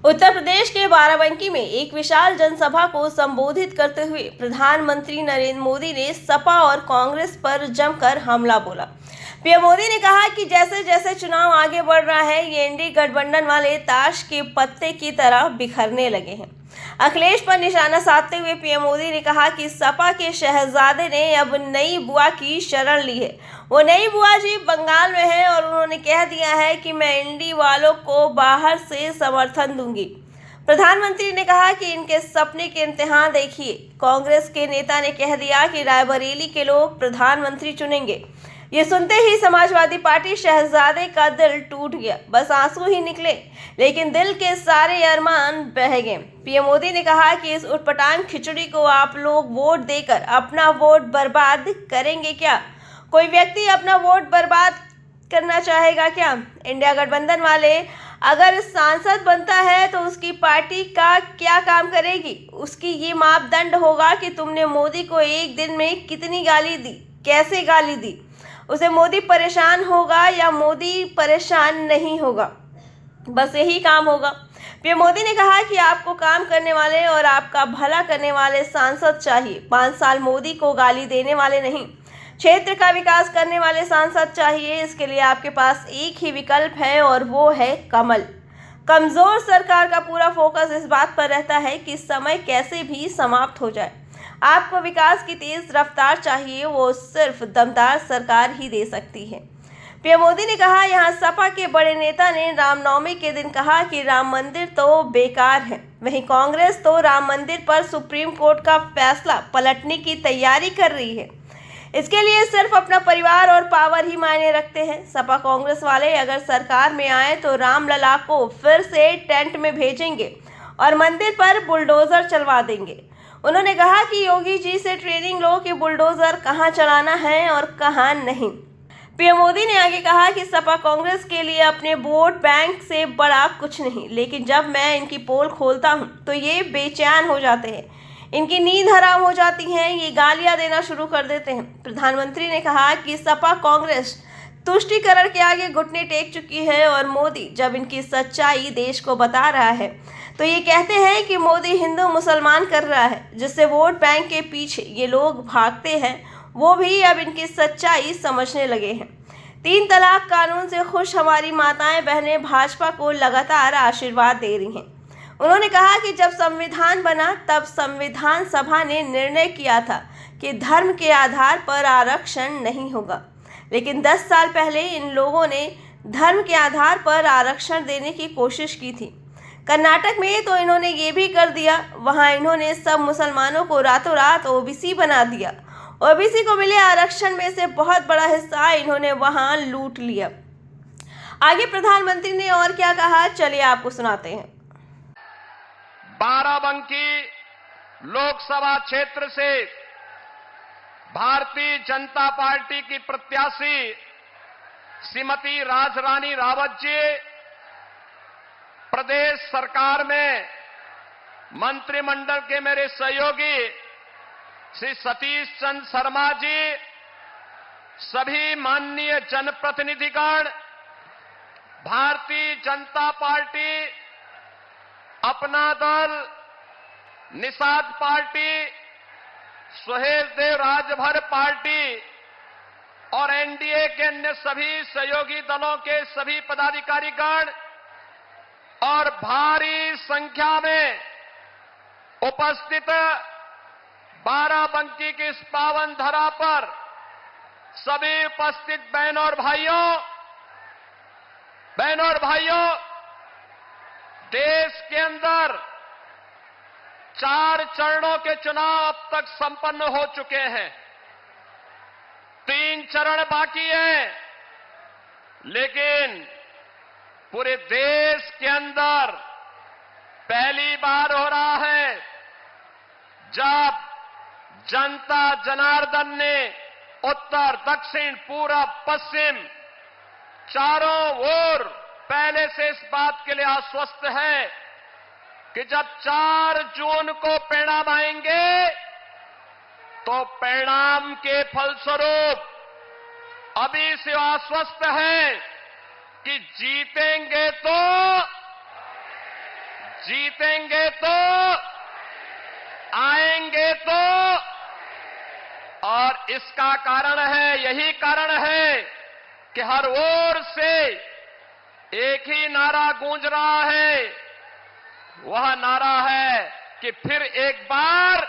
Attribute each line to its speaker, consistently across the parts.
Speaker 1: उत्तर प्रदेश के बाराबंकी में एक विशाल जनसभा को संबोधित करते हुए प्रधानमंत्री नरेंद्र मोदी ने सपा और कांग्रेस पर जमकर हमला बोला। पीएम मोदी ने कहा कि जैसे जैसे चुनाव आगे बढ़ रहा है, ये एनडीए गठबंधन वाले ताश के पत्ते की तरह बिखरने लगे हैं। अखिलेश पर निशाना साधते हुए पीएम मोदी ने कहा कि सपा के शहजादे ने अब नई बुआ की शरण ली है। वो नई बुआ जी बंगाल में है और उन्होंने कह दिया है कि मैं एनडीए वालों को बाहर से समर्थन दूंगी। प्रधानमंत्री ने कहा कि इनके सपने के इम्तिहान देखिए। कांग्रेस के नेता ने कह दिया कि रायबरेली के लोग प्रधानमंत्री चुनेंगे। ये सुनते ही समाजवादी पार्टी शहजादे का दिल टूट गया, बस आंसू ही निकले, लेकिन दिल के सारे अरमान बह गए। पीएम मोदी ने कहा कि इस उटपटांग खिचड़ी को आप लोग वोट देकर अपना वोट बर्बाद करेंगे क्या? कोई व्यक्ति अपना वोट बर्बाद करना चाहेगा क्या? इंडिया गठबंधन वाले अगर सांसद बनता है तो उसकी पार्टी का क्या काम करेगी? उसकी ये मापदंड होगा कि तुमने मोदी को एक दिन में कितनी गाली दी, कैसे गाली दी। उसे मोदी परेशान होगा या मोदी परेशान नहीं होगा, बस यही काम होगा। पीएम मोदी ने कहा कि आपको काम करने वाले और आपका भला करने वाले सांसद चाहिए। 5 साल मोदी को गाली देने वाले नहीं, क्षेत्र का विकास करने वाले सांसद चाहिए। इसके लिए आपके पास एक ही विकल्प है और वो है कमल। कमजोर सरकार का पूरा फोकस इस बात पर रहता है कि समय कैसे भी समाप्त हो जाए। आपको विकास की तेज रफ्तार चाहिए, वो सिर्फ दमदार सरकार ही दे सकती है। पीएम मोदी ने कहा, यहाँ सपा के बड़े नेता ने रामनवमी के दिन कहा कि राम मंदिर तो बेकार है, वहीं कांग्रेस तो राम मंदिर पर सुप्रीम कोर्ट का फैसला पलटने की तैयारी कर रही है। इसके लिए सिर्फ अपना परिवार और पावर ही मायने रखते हैं। सपा कांग्रेस वाले अगर सरकार में आए तो रामलला को फिर से टेंट में भेजेंगे और मंदिर पर बुलडोजर चलवा देंगे। उन्होंने कहा कि योगी जी से ट्रेनिंग लो कि बुलडोजर कहां चलाना है और कहां नहीं। पीएम मोदी ने आगे कहा कि सपा कांग्रेस के लिए अपने वोट बैंक से बड़ा कुछ नहीं, लेकिन जब मैं इनकी पोल खोलता हूं तो ये बेचैन हो जाते हैं, इनकी नींद हराम हो जाती है, ये गालियां देना शुरू कर देते हैं। प्रधानमंत्री ने कहा कि सपा कांग्रेस तुष्टीकरण के आगे घुटने टेक चुकी है और मोदी जब इनकी सच्चाई देश को बता रहा है तो ये कहते हैं कि मोदी हिंदू मुसलमान कर रहा है, जिससे वोट बैंक के पीछे ये लोग भागते हैं, वो भी अब इनकी सच्चाई समझने लगे हैं। 3 तलाक कानून से खुश हमारी माताएं बहनें भाजपा को लगातार आशीर्वाद दे रही हैं। उन्होंने कहा कि जब संविधान बना तब संविधान सभा ने निर्णय किया था कि धर्म के आधार पर आरक्षण नहीं होगा, लेकिन 10 साल पहले इन लोगों ने धर्म के आधार पर आरक्षण देने की कोशिश की थी। कर्नाटक में तो इन्होंने ये भी कर दिया, वहां इन्होंने सब मुसलमानों को रातों रात ओबीसी बना दिया। ओबीसी को मिले आरक्षण में से बहुत बड़ा हिस्सा इन्होंने वहां लूट लिया। आगे प्रधानमंत्री ने और क्या कहा, चलिए आपको सुनाते हैं।
Speaker 2: बाराबंकी लोकसभा क्षेत्र से भारतीय जनता पार्टी की प्रत्याशी श्रीमती राजरानी रावत जी प्रदेश सरकार में मंत्रिमंडल के मेरे सहयोगी श्री सतीश चंद्र शर्मा जी, सभी माननीय जनप्रतिनिधिगण, भारतीय जनता पार्टी, अपना दल, निषाद पार्टी, सुहेल देव राजभर पार्टी और एनडीए के अन्य सभी सहयोगी दलों के सभी पदाधिकारीगण और भारी संख्या में उपस्थित बाराबंकी की इस पावन धरा पर सभी उपस्थित बहनों और भाइयों, देश के अंदर 4 चरणों के चुनाव अब तक संपन्न हो चुके हैं। 3 चरण बाकी हैं, लेकिन पूरे देश के अंदर पहली बार हो रहा है जब जनता जनार्दन ने उत्तर, दक्षिण, पूरब, पश्चिम चारों ओर पहले से इस बात के लिए आश्वस्त है कि जब 4 जून को परिणाम आएंगे तो परिणाम के फलस्वरूप अभी से आश्वस्त है कि जीतेंगे तो जीतेंगे तो, आएंगे तो, और इसका कारण है, यही कारण है कि हर ओर से एक ही नारा गूंज रहा है। वह नारा है कि फिर एक बार,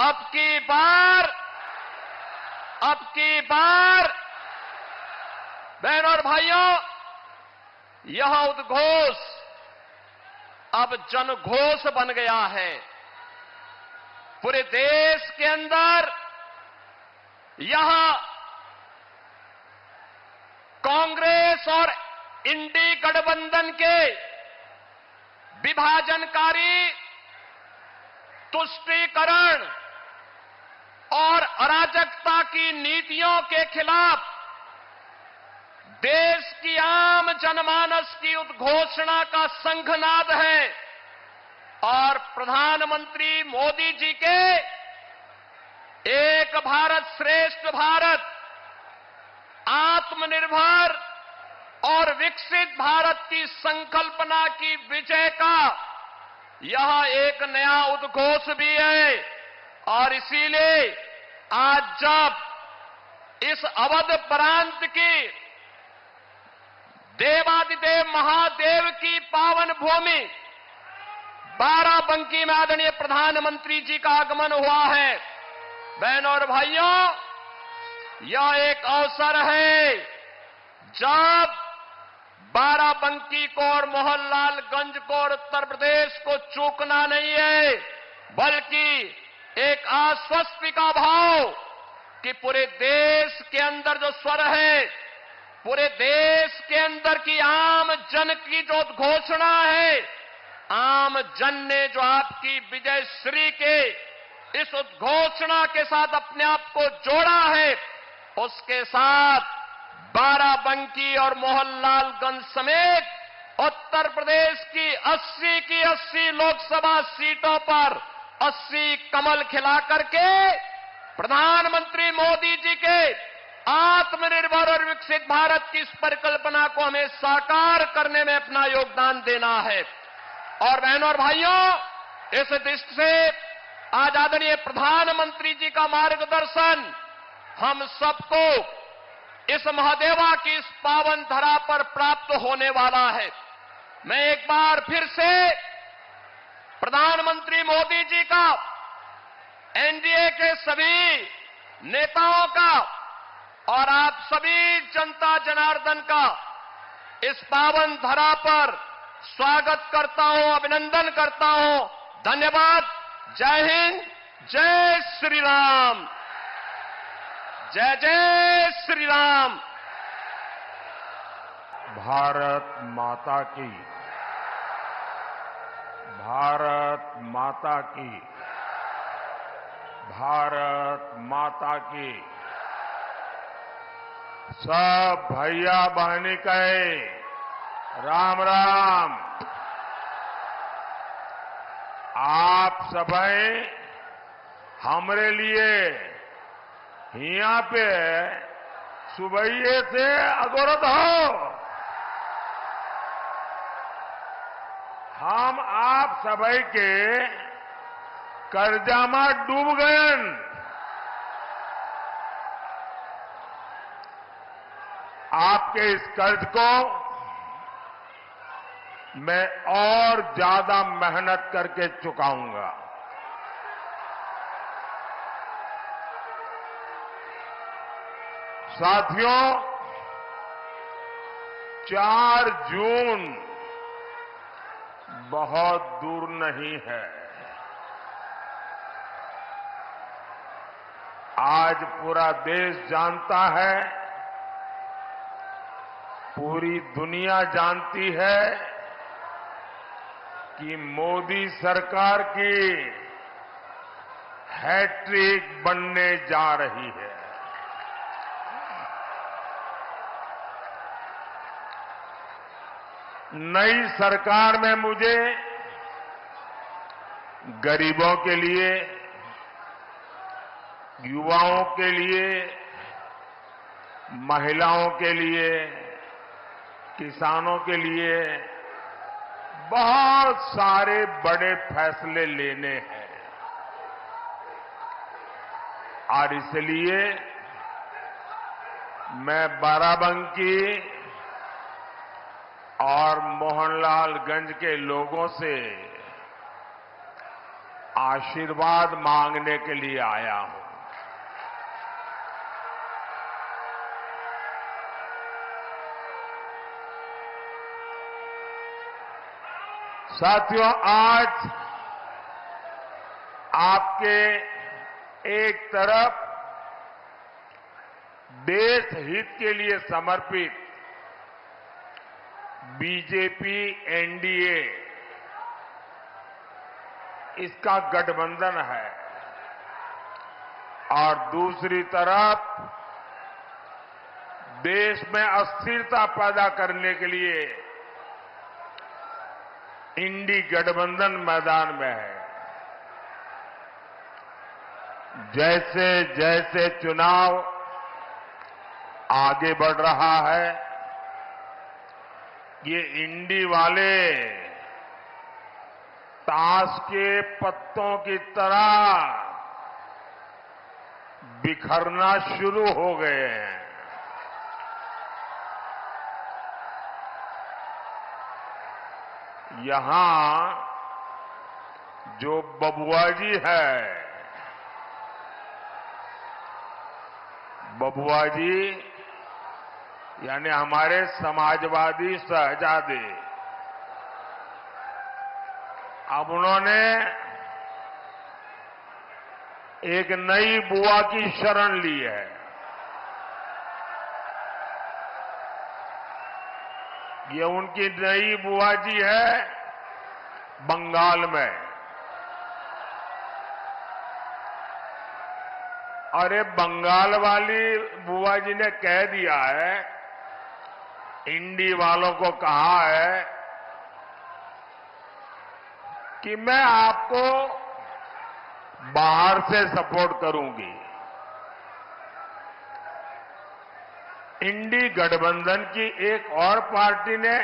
Speaker 2: अब की बार, बहनों और भाइयों, यह उद्घोष अब जनघोष बन गया है। पूरे देश के अंदर यह कांग्रेस और इंडी गठबंधन के विभाजनकारी, तुष्टीकरण और अराजकता की नीतियों के खिलाफ देश की आम जनमानस की उद्घोषणा का शंखनाद है। और प्रधानमंत्री मोदी जी के एक भारत श्रेष्ठ भारत, आत्मनिर्भर और विकसित भारत की संकल्पना की विजय का यह एक नया उद्घोष भी है। और इसीलिए आज जब इस अवध प्रांत की देवादिदेव महादेव की पावन भूमि बाराबंकी में आदरणीय प्रधानमंत्री जी का आगमन हुआ है, बहनों और भाइयों, यह एक अवसर है जब बाराबंकी को और मोहनलालगंज को और उत्तर प्रदेश को चूकना नहीं है, बल्कि एक आश्वस्ति का भाव कि पूरे देश के अंदर जो स्वर है, पूरे देश के अंदर की आम जन की जो घोषणा है, आम जन ने जो आपकी विजयश्री के इस उद्घोषणा के साथ अपने आप को जोड़ा है, उसके साथ बाराबंकी और मोहनलालगंज समेत उत्तर प्रदेश की 80 लोकसभा सीटों पर 80 कमल खिला करके प्रधानमंत्री मोदी जी के आत्मनिर्भर और विकसित भारत की इस परिकल्पना को हमें साकार करने में अपना योगदान देना है। और बहनों और भाइयों, इस दृष्टि से आज आदरणीय प्रधानमंत्री जी का मार्गदर्शन हम सबको इस महादेवा की इस पावन धरा पर प्राप्त होने वाला है। मैं एक बार फिर से प्रधानमंत्री मोदी जी का, एनडीए के सभी नेताओं का और आप सभी जनता जनार्दन का इस पावन धरा पर स्वागत करता हूं, अभिनंदन करता हूं। धन्यवाद। जय हिंद, जय श्री राम, जय जय श्री राम।
Speaker 3: भारत माता की, भारत माता की, भारत माता की। सब भैया बहनी कहे राम राम। आप सभी हमरे लिए यहाँ पे सुबह से अगोरत हो। हम आप सभी के कर्जा में डूब गए। आपके इस कर्ज को मैं और ज्यादा मेहनत करके चुकाऊंगा। साथियों, 4 जून बहुत दूर नहीं है। आज पूरा देश जानता है, पूरी दुनिया जानती है कि मोदी सरकार की हैट्रिक बनने जा रही है। नई सरकार में मुझे गरीबों के लिए, युवाओं के लिए, महिलाओं के लिए, किसानों के लिए बहुत सारे बड़े फैसले लेने हैं और इसलिए मैं बाराबंकी और मोहनलालगंज के लोगों से आशीर्वाद मांगने के लिए आया हूं। साथियों, आज आपके एक तरफ देश हित के लिए समर्पित बीजेपी एनडीए इसका गठबंधन है और दूसरी तरफ देश में अस्थिरता पैदा करने के लिए इंडी गठबंधन मैदान में है। जैसे जैसे चुनाव आगे बढ़ रहा है, ये इंडी वाले ताश के पत्तों की तरह बिखरना शुरू हो गए हैं। यहां जो बबुआजी है, बबुआजी यानी हमारे समाजवादी शहजादे, अब उन्होंने एक नई बुआ की शरण ली है। ये उनकी नई बुआ जी है बंगाल में। और ये बंगाल वाली बुआ जी ने कह दिया है, इंडी वालों को कहा है कि मैं आपको बाहर से सपोर्ट करूंगी। इंडी गठबंधन की एक और पार्टी ने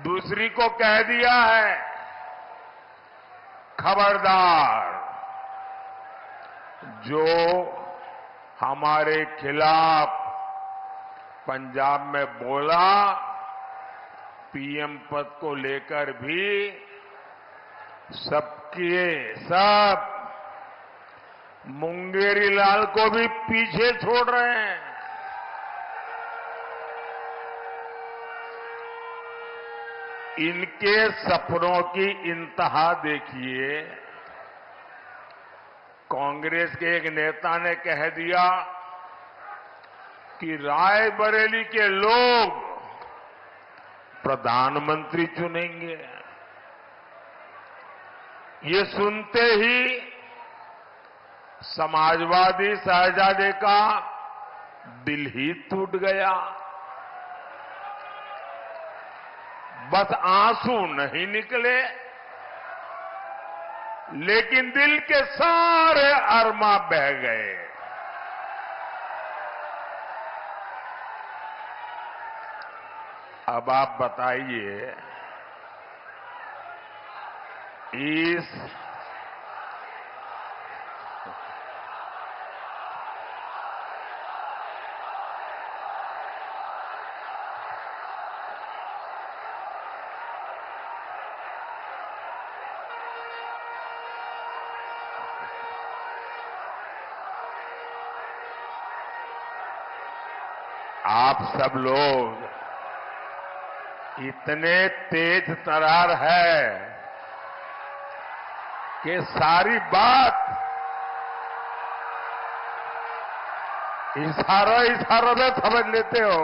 Speaker 3: दूसरी को कह दिया है, खबरदार, जो हमारे खिलाफ पंजाब में बोला, पीएम पद को लेकर भी सबके सब मुंगेरी लाल को भी पीछे छोड़ रहे हैं। इनके सपनों की इंतहा देखिए। कांग्रेस के एक नेता ने कह दिया कि रायबरेली के लोग प्रधानमंत्री चुनेंगे। ये सुनते ही समाजवादी शहजादे का दिल ही टूट गया। बस आंसू नहीं निकले, लेकिन दिल के सारे अरमा बह गए। अब आप बताइए, इस आप सब लोग इतने तेज तरार है कि सारी बात इशारों में समझ लेते हो।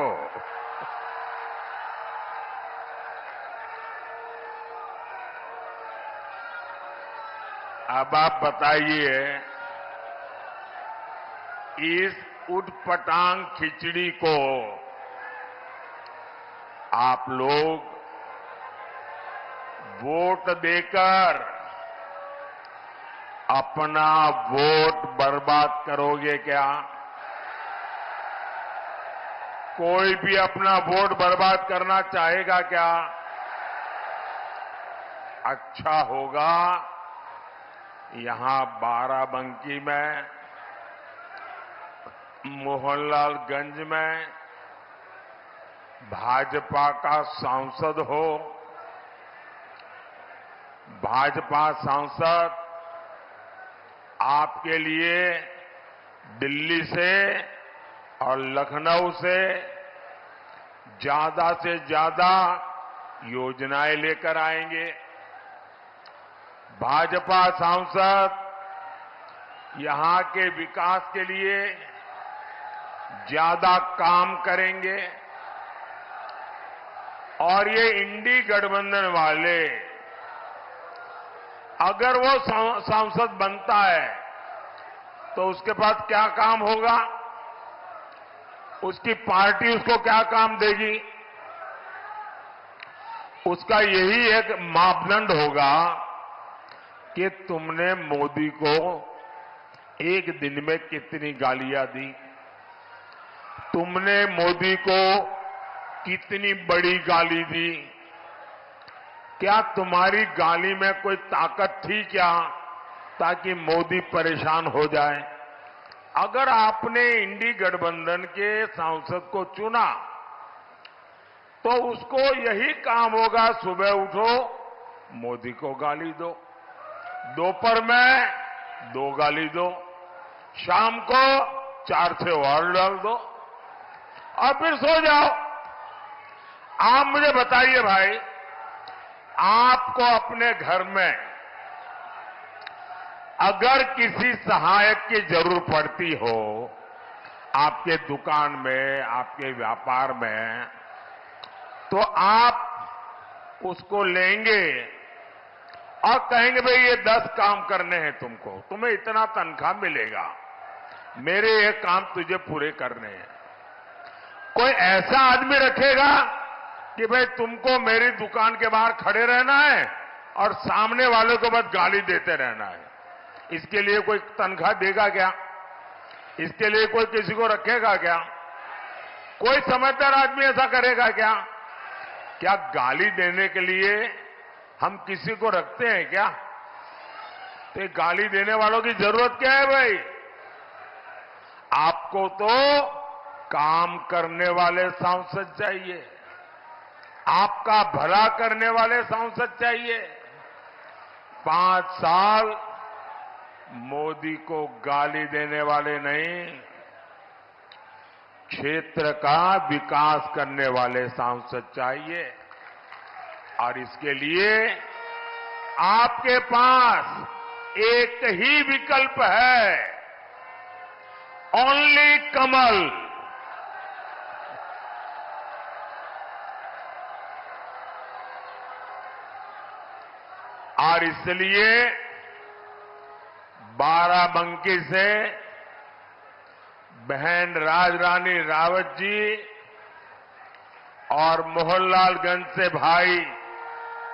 Speaker 3: अब आप बताइए, इस उटपटांग खिचड़ी को आप लोग वोट देकर अपना वोट बर्बाद करोगे क्या? कोई भी अपना वोट बर्बाद करना चाहेगा क्या? अच्छा होगा यहां बाराबंकी में, मोहनलालगंज में भाजपा का सांसद हो, भाजपा सांसद आपके लिए दिल्ली से और लखनऊ से ज्यादा योजनाएं लेकर आएंगे। भाजपा सांसद यहां के विकास के लिए ज्यादा काम करेंगे और ये इंडी गठबंधन वाले अगर वो सांसद बनता है तो उसके पास क्या काम होगा, उसकी पार्टी उसको क्या काम देगी? उसका यही एक मापदंड होगा कि तुमने मोदी को एक दिन में कितनी गालियां दी, तुमने मोदी को कितनी बड़ी गाली दी, क्या तुम्हारी गाली में कोई ताकत थी क्या ताकि मोदी परेशान हो जाए? अगर आपने इंडी गठबंधन के सांसद को चुना तो उसको यही काम होगा, सुबह उठो मोदी को गाली दो, दोपहर में 2 गाली दो, शाम को 4 से और डाल दो और फिर सो जाओ। आप मुझे बताइए भाई, आपको अपने घर में अगर किसी सहायक की जरूरत पड़ती हो, आपके दुकान में, आपके व्यापार में, तो आप उसको लेंगे और कहेंगे भाई ये 10 काम करने हैं तुमको, तुम्हें इतना तनख्वाह मिलेगा, मेरे ये काम तुझे पूरे करने हैं। कोई ऐसा आदमी रखेगा कि भाई तुमको मेरी दुकान के बाहर खड़े रहना है और सामने वाले को बस गाली देते रहना है, इसके लिए कोई तनख्वाह देगा क्या? इसके लिए कोई किसी को रखेगा क्या? कोई समझदार आदमी ऐसा करेगा क्या? क्या गाली देने के लिए हम किसी को रखते हैं क्या? तो गाली देने वालों की जरूरत क्या है भाई? आपको तो काम करने वाले सांसद चाहिए, आपका भला करने वाले सांसद चाहिए। 5 साल मोदी को गाली देने वाले नहीं, क्षेत्र का विकास करने वाले सांसद चाहिए। और इसके लिए आपके पास एक ही विकल्प है, ओनली कमल। और इसलिए बाराबंकी से बहन राजरानी रावत जी और मोहनलालगंज से भाई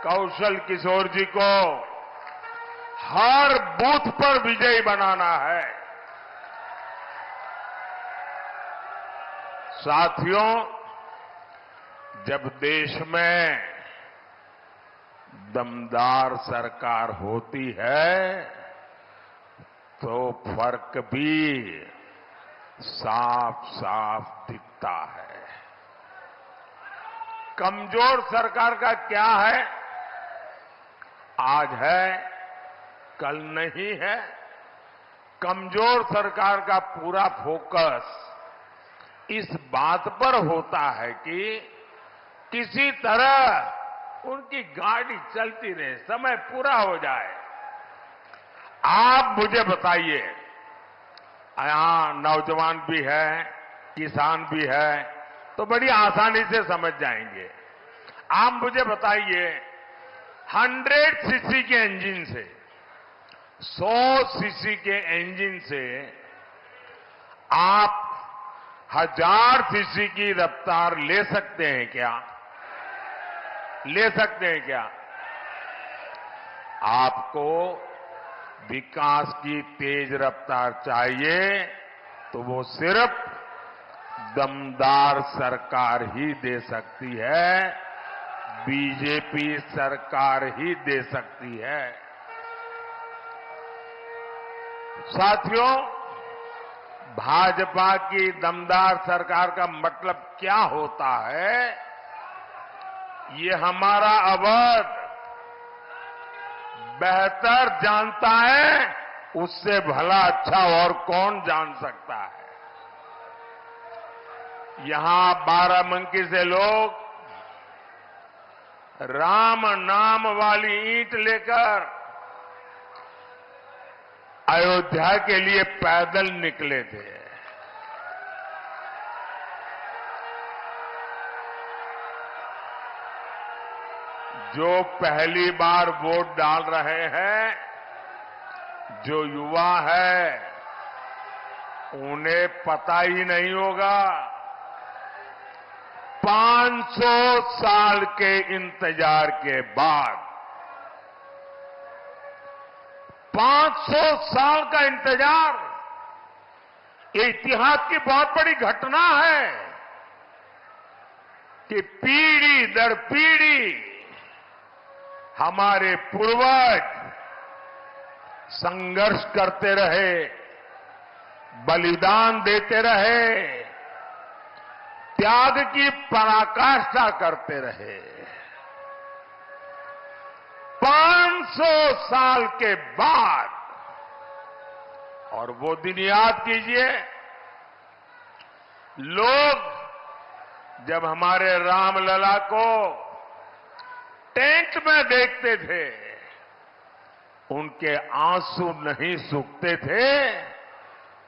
Speaker 3: कौशल किशोर जी को हर बूथ पर विजयी बनाना है। साथियों, जब देश में दमदार सरकार होती है तो फर्क भी साफ साफ दिखता है। कमजोर सरकार का क्या है? आज है, कल नहीं है। कमजोर सरकार का पूरा फोकस इस बात पर होता है कि किसी तरह उनकी गाड़ी चलती रहे, समय पूरा हो जाए। आप मुझे बताइए, यहां नौजवान भी है, किसान भी है, तो बड़ी आसानी से समझ जाएंगे। आप मुझे बताइए, 100 सीसी के इंजन से, 100 सीसी के इंजन से आप 1000 सीसी की रफ्तार ले सकते हैं क्या? ले सकते हैं क्या? आपको विकास की तेज रफ्तार चाहिए तो वो सिर्फ दमदार सरकार ही दे सकती है, बीजेपी सरकार ही दे सकती है। साथियों, भाजपा की दमदार सरकार का मतलब क्या होता है, ये हमारा अवध बेहतर जानता है, उससे भला अच्छा और कौन जान सकता है। यहां बाराबंकी से लोग राम नाम वाली ईंट लेकर अयोध्या के लिए पैदल निकले थे। जो पहली बार वोट डाल रहे हैं, जो युवा है, उन्हें पता ही नहीं होगा 500 साल के इंतजार के बाद, 500 साल का इंतजार, ये इतिहास की बहुत बड़ी घटना है कि पीढ़ी दर पीढ़ी हमारे पूर्वज संघर्ष करते रहे, बलिदान देते रहे, त्याग की पराकाष्ठा करते रहे। 500 साल के बाद, और वो दिन याद कीजिए, लोग जब हमारे रामलला को टेंट में देखते थे, उनके आंसू नहीं सूखते थे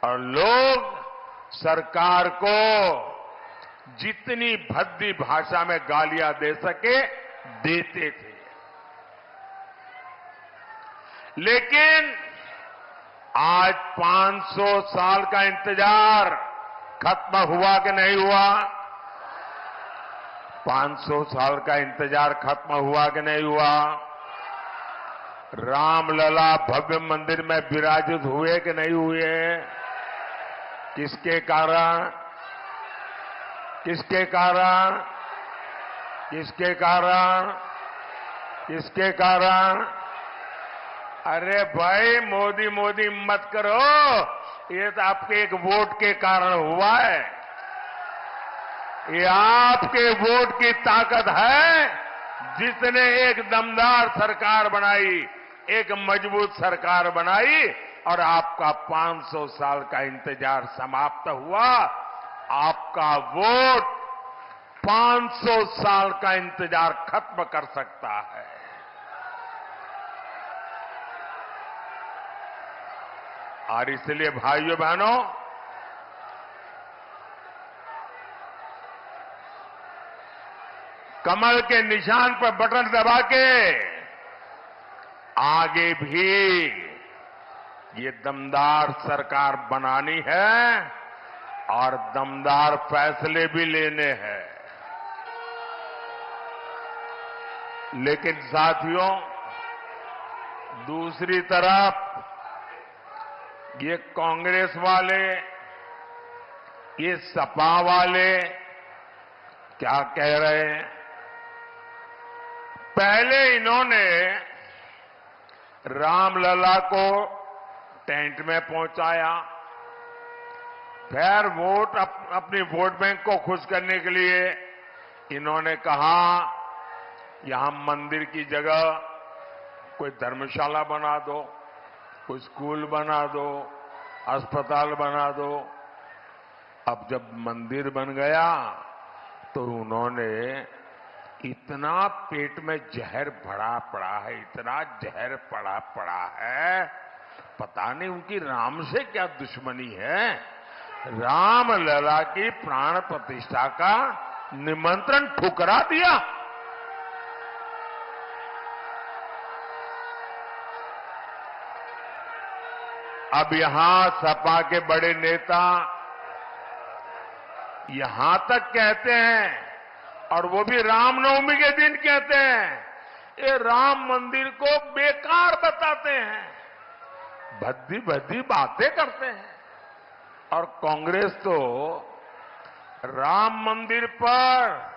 Speaker 3: और लोग सरकार को जितनी भद्दी भाषा में गालियां दे सके देते थे। लेकिन आज 500 साल का इंतजार खत्म हुआ कि नहीं हुआ? 500 साल का इंतजार खत्म हुआ कि नहीं हुआ? रामलला भव्य मंदिर में विराजित हुए कि नहीं हुए? किसके कारण? किसके कारण? किसके कारण? किसके कारण? अरे भाई, मोदी मोदी मत करो, ये तो आपके एक वोट के कारण हुआ है। ये आपके वोट की ताकत है, जिसने एक दमदार सरकार बनाई, एक मजबूत सरकार बनाई और आपका 500 साल का इंतजार समाप्त हुआ। आपका वोट 500 साल का इंतजार खत्म कर सकता है। और इसलिए भाइयों बहनों, कमल के निशान पर बटन दबा के आगे भी ये दमदार सरकार बनानी है और दमदार फैसले भी लेने हैं। लेकिन साथियों, दूसरी तरफ ये कांग्रेस वाले, ये सपा वाले क्या कह रहे हैं? पहले इन्होंने रामलला को टेंट में पहुंचाया, फिर अपनी वोट बैंक को खुश करने के लिए इन्होंने कहा यहां मंदिर की जगह कोई धर्मशाला बना दो, कोई स्कूल बना दो, अस्पताल बना दो। अब जब मंदिर बन गया तो उन्होंने इतना पेट में जहर भरा पड़ा है, इतना जहर पड़ा है, पता नहीं उनकी राम से क्या दुश्मनी है। रामलला की प्राण प्रतिष्ठा का निमंत्रण ठुकरा दिया। अब यहां सपा के बड़े नेता यहां तक कहते हैं, और वो भी रामनवमी के दिन कहते हैं, ये राम मंदिर को बेकार बताते हैं, भद्दी भद्दी बातें करते हैं। और कांग्रेस तो राम मंदिर पर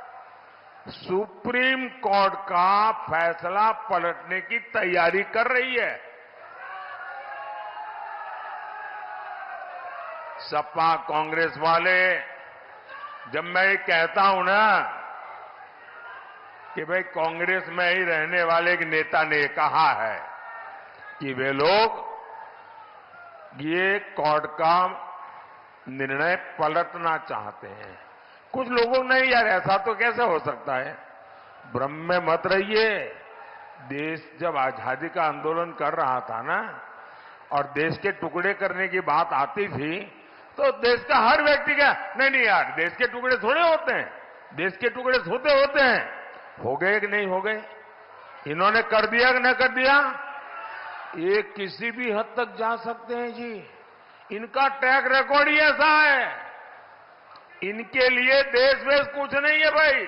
Speaker 3: सुप्रीम कोर्ट का फैसला पलटने की तैयारी कर रही है। सपा कांग्रेस वाले, जब मैं ये कहता हूं ना कि भाई कांग्रेस में ही रहने वाले एक नेता ने कहा है कि वे लोग ये कोर्ट का निर्णय पलटना चाहते हैं। कुछ लोगों ने, यार ऐसा तो कैसे हो सकता है, भ्रम में मत रहिए। देश जब आजादी का आंदोलन कर रहा था ना, और देश के टुकड़े करने की बात आती थी, तो देश का हर व्यक्ति का नहीं यार, देश के टुकड़े थोड़े होते हैं, देश के टुकड़े होते हैं। हो गए कि नहीं हो गए? इन्होंने कर दिया कि नहीं कर दिया? ये किसी भी हद तक जा सकते हैं जी। इनका ट्रैक रिकॉर्ड ही ऐसा है। इनके लिए देश वेश कुछ नहीं है भाई।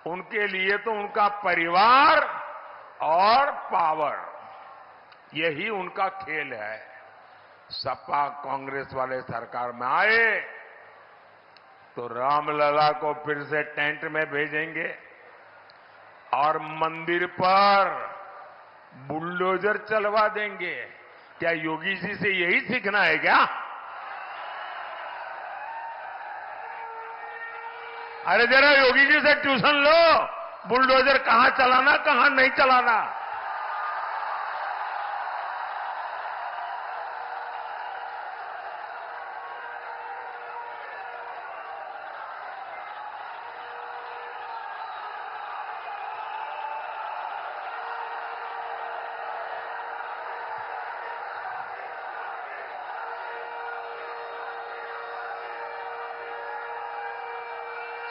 Speaker 3: उनके लिए तो उनका परिवार और पावर, यही उनका खेल है। सपा कांग्रेस वाले सरकार में आए तो रामलला को फिर से टेंट में भेजेंगे और मंदिर पर बुलडोजर चलवा देंगे। क्या योगी जी से यही सीखना है क्या? अरे जरा योगी जी से ट्यूशन लो, बुलडोजर कहां चलाना कहां नहीं चलाना।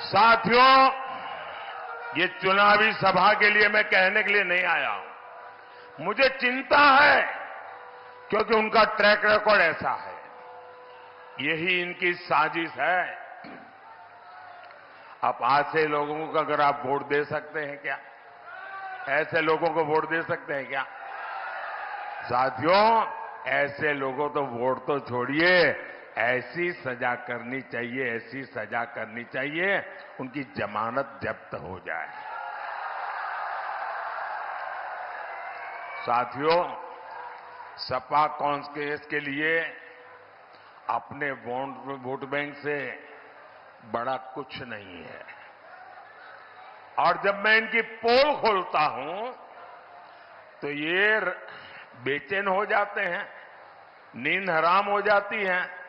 Speaker 3: साथियों, ये चुनावी सभा के लिए मैं कहने के लिए नहीं आया हूं। मुझे चिंता है क्योंकि उनका ट्रैक रिकॉर्ड ऐसा है। यही इनकी साजिश है। आप ऐसे लोगों को अगर आप वोट दे सकते हैं क्या? ऐसे लोगों को वोट दे सकते हैं क्या? साथियों, ऐसे लोगों तो वोट तो छोड़िए, ऐसी सजा करनी चाहिए, ऐसी सजा करनी चाहिए उनकी जमानत जब्त हो जाए। साथियों, सपा कांग्रेस के लिए अपने वोट बैंक से बड़ा कुछ नहीं है। और जब मैं इनकी पोल खोलता हूं तो ये बेचैन हो जाते हैं, नींद हराम हो जाती है।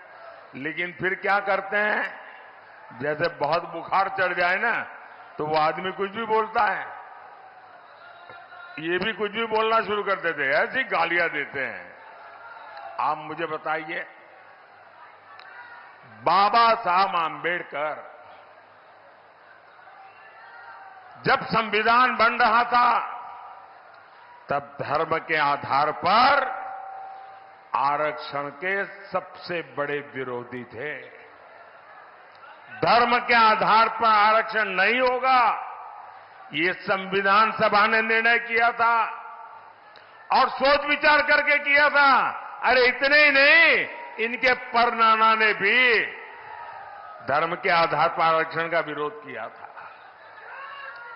Speaker 3: लेकिन फिर क्या करते हैं, जैसे बहुत बुखार चढ़ जाए ना तो वो आदमी कुछ भी बोलता है, ये भी कुछ भी बोलना शुरू कर देते हैं, ऐसी गालियां देते हैं। आप मुझे बताइए, बाबा साहब आंबेडकर जब संविधान बन रहा था तब धर्म के आधार पर आरक्षण के सबसे बड़े विरोधी थे। धर्म के आधार पर आरक्षण नहीं होगा, ये संविधान सभा ने निर्णय किया था और सोच विचार करके किया था। अरे इतने ही नहीं, इनके परनाना ने भी धर्म के आधार पर आरक्षण का विरोध किया था।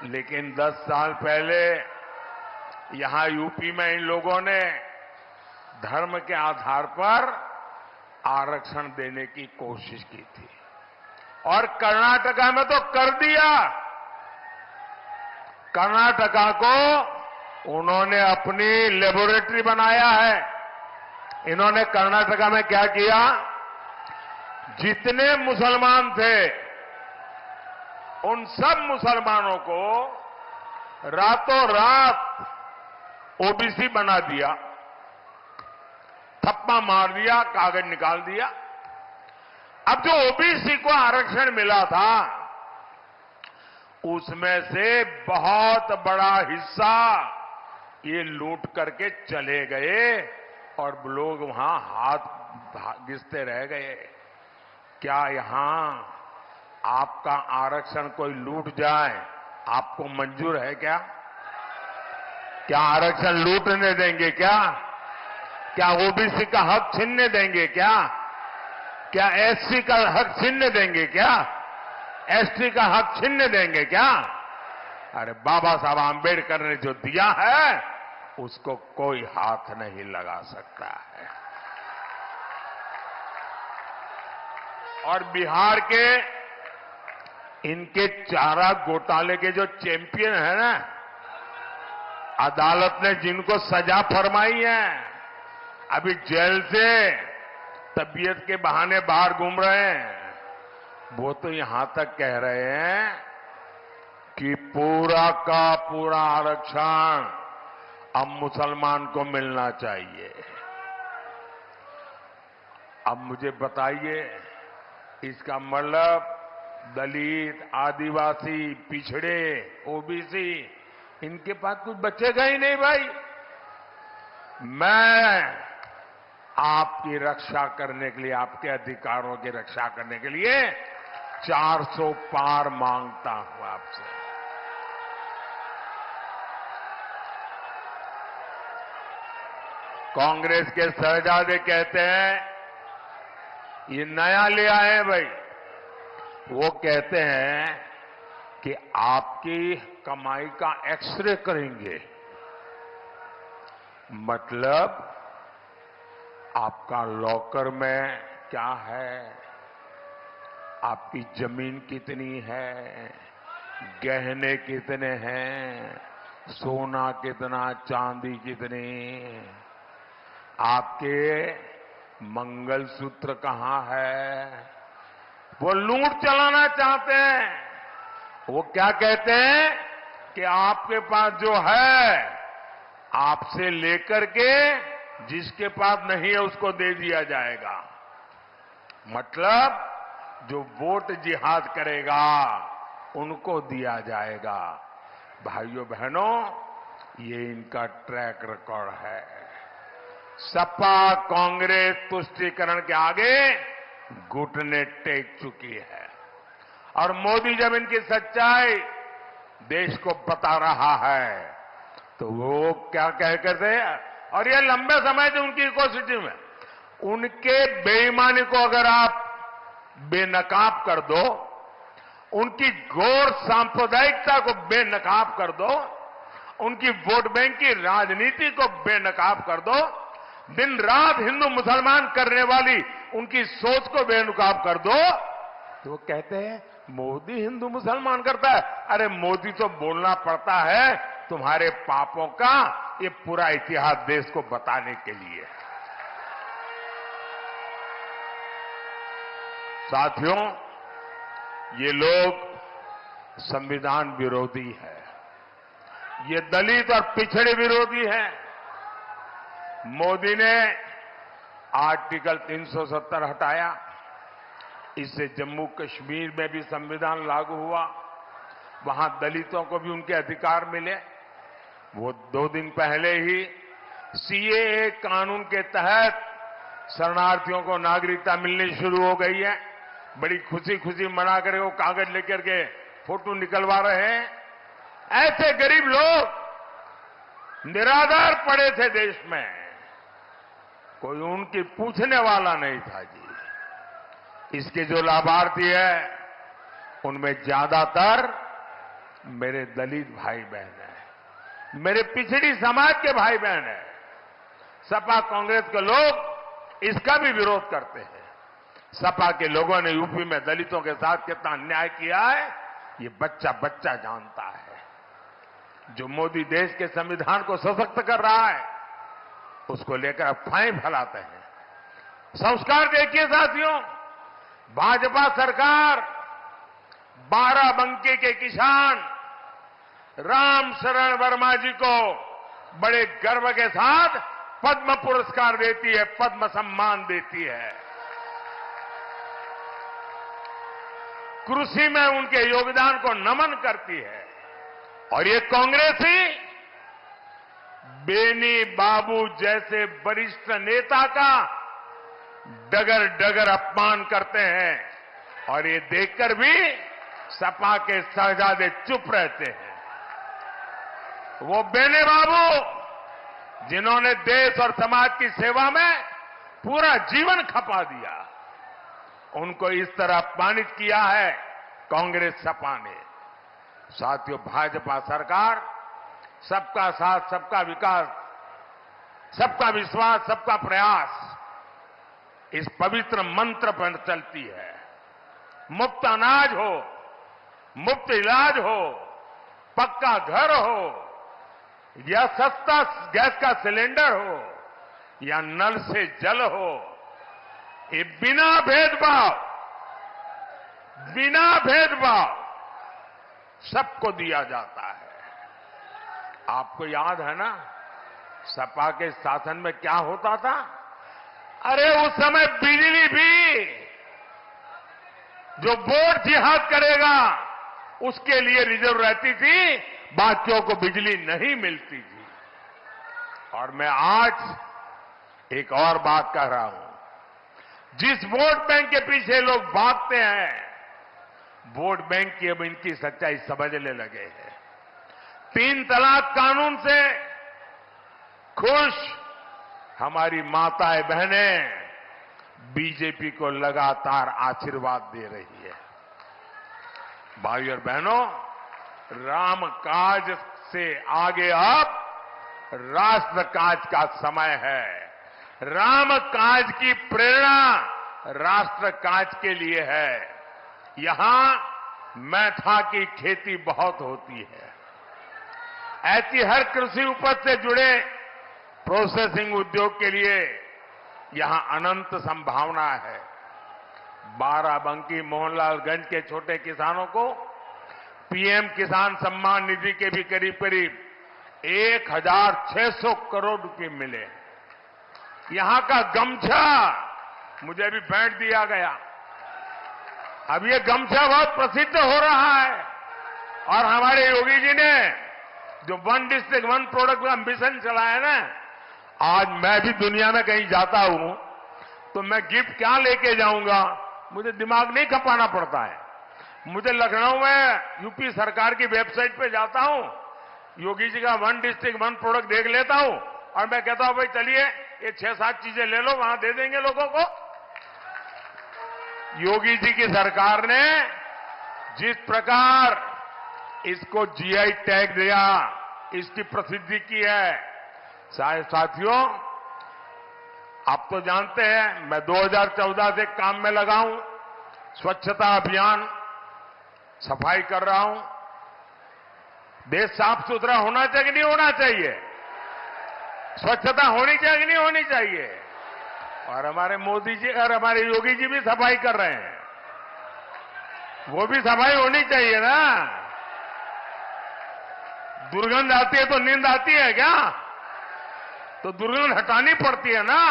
Speaker 3: लेकिन 10 साल पहले यहां यूपी में इन लोगों ने धर्म के आधार पर आरक्षण देने की कोशिश की थी और कर्नाटका में तो कर दिया। कर्नाटका को उन्होंने अपनी लेबोरेटरी बनाया है। इन्होंने कर्नाटका में क्या किया, जितने मुसलमान थे उन सब मुसलमानों को रातों रात ओबीसी बना दिया, थप्पा मार दिया, कागज निकाल दिया। अब जो ओबीसी को आरक्षण मिला था उसमें से बहुत बड़ा हिस्सा ये लूट करके चले गए और लोग वहां हाथ घिसते रह गए। क्या यहां आपका आरक्षण कोई लूट जाए आपको मंजूर है क्या? क्या आरक्षण लूटने देंगे क्या? क्या ओबीसी का हक छीनने देंगे क्या? क्या एससी का हक छीनने देंगे क्या? एसटी का हक छीनने देंगे क्या? अरे बाबा साहब आंबेडकर ने जो दिया है उसको कोई हाथ नहीं लगा सकता है। और बिहार के इनके चारा घोटाले के जो चैंपियन है ना, अदालत ने जिनको सजा फरमाई है, अभी जेल से तबीयत के बहाने बाहर घूम रहे हैं, वो तो यहां तक कह रहे हैं कि पूरा का पूरा आरक्षण अब मुसलमान को मिलना चाहिए। अब मुझे बताइए, इसका मतलब दलित, आदिवासी, पिछड़े, ओबीसी, इनके पास कुछ बचेगा ही नहीं भाई। मैं आपकी रक्षा करने के लिए, आपके अधिकारों की रक्षा करने के लिए 400 पार मांगता हूं आपसे। कांग्रेस के शहजादे कहते हैं ये नया ले आए भाई। वो कहते हैं कि आपकी कमाई का एक्सरे करेंगे, मतलब आपका लॉकर में क्या है, आपकी जमीन कितनी है, गहने कितने हैं, सोना कितना, चांदी कितनी, आपके मंगलसूत्र कहां है। वो लूट चलाना चाहते हैं। वो क्या कहते हैं कि आपके पास जो है आपसे लेकर के जिसके पास नहीं है उसको दे दिया जाएगा। मतलब जो वोट जिहाद करेगा उनको दिया जाएगा। भाइयों बहनों, ये इनका ट्रैक रिकॉर्ड है। सपा कांग्रेस तुष्टीकरण के आगे घुटने टेक चुकी है। और मोदी जब इनकी सच्चाई देश को बता रहा है तो वो क्या कह करते हैं, और ये लंबे समय से उनकी कोशिश में, उनके बेईमानी को अगर आप बेनकाब कर दो, उनकी घोर सांप्रदायिकता को बेनकाब कर दो, उनकी वोट बैंक की राजनीति को बेनकाब कर दो, दिन रात हिंदू मुसलमान करने वाली उनकी सोच को बेनकाब कर दो, तो वो कहते हैं मोदी हिंदू मुसलमान करता है। अरे मोदी तो बोलना पड़ता है तुम्हारे पापों का ये पूरा इतिहास देश को बताने के लिए। साथियों, ये लोग संविधान विरोधी है, ये दलित और पिछड़े विरोधी है। मोदी ने आर्टिकल 370 हटाया, इससे जम्मू कश्मीर में भी संविधान लागू हुआ, वहां दलितों को भी उनके अधिकार मिले। वो 2 दिन पहले ही सीएए कानून के तहत शरणार्थियों को नागरिकता मिलनी शुरू हो गई है। बड़ी खुशी खुशी मना कर वो कागज लेकर के फोटो निकलवा रहे हैं। ऐसे गरीब लोग निराधार पड़े थे देश में, कोई उनकी पूछने वाला नहीं था जी। इसके जो लाभार्थी है उनमें ज्यादातर मेरे दलित भाई बहन हैं, मेरे पिछड़ी समाज के भाई बहन हैं। सपा कांग्रेस के लोग इसका भी विरोध करते हैं। सपा के लोगों ने यूपी में दलितों के साथ कितना अन्याय किया है ये बच्चा बच्चा जानता है। जो मोदी देश के संविधान को सशक्त कर रहा है उसको लेकर अफवाहें फैलाते हैं। संस्कार देखिए साथियों, भाजपा सरकार बाराबंकी के किसान राम शरण वर्मा जी को बड़े गर्व के साथ पद्म पुरस्कार देती है, पद्म सम्मान देती है। कृषि में उनके योगदान को नमन करती है। और ये कांग्रेस ही बेनी बाबू जैसे वरिष्ठ नेता का डगर डगर अपमान करते हैं और ये देखकर भी सपा के शहजादे चुप रहते हैं। वो बेनी बाबू जिन्होंने देश और समाज की सेवा में पूरा जीवन खपा दिया, उनको इस तरह अपमानित किया है कांग्रेस सपा ने। साथियों, भाजपा सरकार सबका साथ, सबका विकास, सबका विश्वास, सबका प्रयास, इस पवित्र मंत्र पर चलती है। मुफ्त अनाज हो, मुफ्त इलाज हो, पक्का घर हो, या सस्ता गैस का सिलेंडर हो, या नल से जल हो, ये बिना भेदभाव सबको दिया जाता है। आपको याद है ना, सपा के शासन में क्या होता था? अरे उस समय बिजली भी जो वोट जिहाद करेगा उसके लिए रिजर्व रहती थी, बाकियों को बिजली नहीं मिलती थी। और मैं आज एक और बात कह रहा हूं, जिस वोट बैंक के पीछे लोग भागते हैं, वोट बैंक की अब इनकी सच्चाई समझने लगे हैं। 3 तलाक कानून से खुश हमारी माताएं बहनें बीजेपी को लगातार आशीर्वाद दे रही है। भाइयों और बहनों, राम काज से आगे अब राष्ट्र काज का समय है। राम काज की प्रेरणा राष्ट्र काज के लिए है। यहां मैठा की खेती बहुत होती है। ऐसी हर कृषि उपज से जुड़े प्रोसेसिंग उद्योग के लिए यहां अनंत संभावना है। बाराबंकी, मोहनलालगंज के छोटे किसानों को पीएम किसान सम्मान निधि के भी करीब करीब 1,600 करोड़ रुपए मिले। यहां का गमछा मुझे भी भेंट दिया गया। अब ये गमछा बहुत प्रसिद्ध हो रहा है और हमारे योगी जी ने जो 1 डिस्ट्रिक्ट 1 प्रोडक्ट का मिशन चलाया ना, आज मैं भी दुनिया में कहीं जाता हूं तो मैं गिफ्ट क्या लेके जाऊंगा, मुझे दिमाग नहीं खपाना पड़ता है। मुझे लखनऊ में यूपी सरकार की वेबसाइट पे जाता हूं, योगी जी का 1 डिस्ट्रिक्ट 1 प्रोडक्ट देख लेता हूं और मैं कहता हूं भाई चलिए ये 6-7 चीजें ले लो, वहां दे देंगे लोगों को। योगी जी की सरकार ने जिस प्रकार इसको जीआई टैग दिया, इसकी प्रसिद्धि की है। साथियों, आप तो जानते हैं मैं 2014 से काम में लगा हूं, स्वच्छता अभियान, सफाई कर रहा हूं। देश साफ सुथरा होना चाहिए कि नहीं होना चाहिए? स्वच्छता होनी चाहिए कि नहीं होनी चाहिए? और हमारे मोदी जी और हमारे योगी जी भी सफाई कर रहे हैं, वो भी सफाई होनी चाहिए ना। दुर्गंध आती है तो नींद आती है क्या? तो दुर्गंध हटानी पड़ती है ना।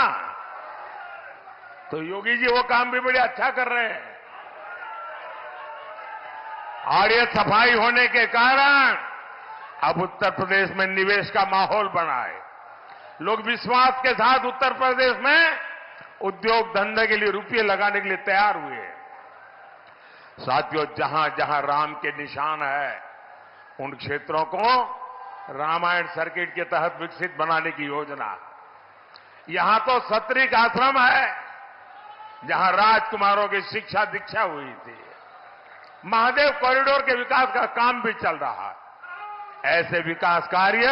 Speaker 3: तो योगी जी वो काम भी बड़े अच्छा कर रहे हैं। और ये सफाई होने के कारण अब उत्तर प्रदेश में निवेश का माहौल बना है। लोग विश्वास के साथ उत्तर प्रदेश में उद्योग धंधे के लिए रुपये लगाने के लिए तैयार हुए। साथियों, जहां जहां राम के निशान है उन क्षेत्रों को रामायण सर्किट के तहत विकसित बनाने की योजना। यहां तो सत्रिक आश्रम है जहां राजकुमारों की शिक्षा दीक्षा हुई थी। महादेव कॉरिडोर के विकास का काम भी चल रहा है। ऐसे विकास कार्य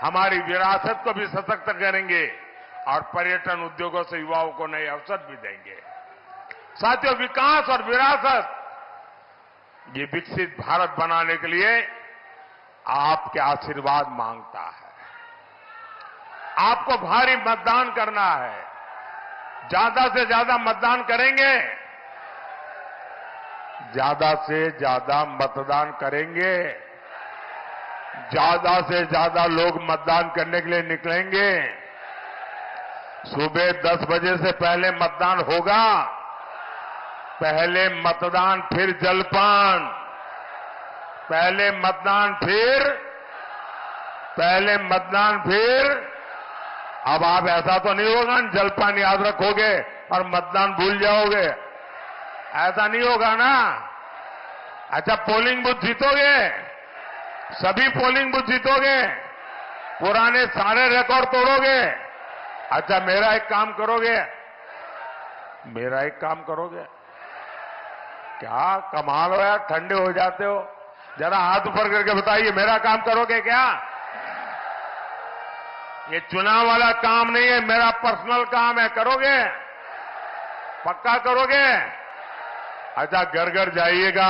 Speaker 3: हमारी विरासत को भी सशक्त करेंगे और पर्यटन उद्योगों से युवाओं को नए अवसर भी देंगे। साथियों, विकास और विरासत, ये विकसित भारत बनाने के लिए आपके आशीर्वाद मांगता है। आपको भारी मतदान करना है। ज्यादा से ज्यादा मतदान करेंगे, ज्यादा से ज्यादा मतदान करेंगे, ज्यादा से ज्यादा लोग मतदान करने के लिए निकलेंगे। सुबह 10 बजे से पहले मतदान होगा। पहले मतदान फिर जलपान, पहले मतदान फिर। अब आप ऐसा तो नहीं होगा जलपान याद रखोगे और मतदान भूल जाओगे, ऐसा नहीं होगा ना। अच्छा, पोलिंग बूथ जीतोगे, सभी पोलिंग बूथ जीतोगे, पुराने सारे रिकॉर्ड तोड़ोगे। अच्छा, मेरा एक काम करोगे, क्या कमाल हो यार, ठंडे हो जाते हो। जरा हाथ ऊपर करके बताइए, मेरा काम करोगे क्या? ये चुनाव वाला काम नहीं है, मेरा पर्सनल काम है। करोगे? पक्का करोगे? अच्छा, घर घर जाइएगा,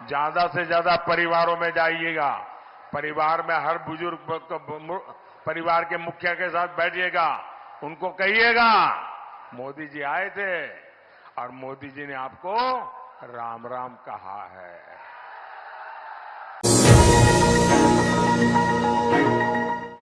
Speaker 3: ज्यादा से ज्यादा परिवारों में जाइएगा, परिवार में हर बुजुर्ग परिवार के मुखिया के साथ बैठिएगा, उनको कहिएगा मोदी जी आए थे और मोदी जी ने आपको राम राम कहा है।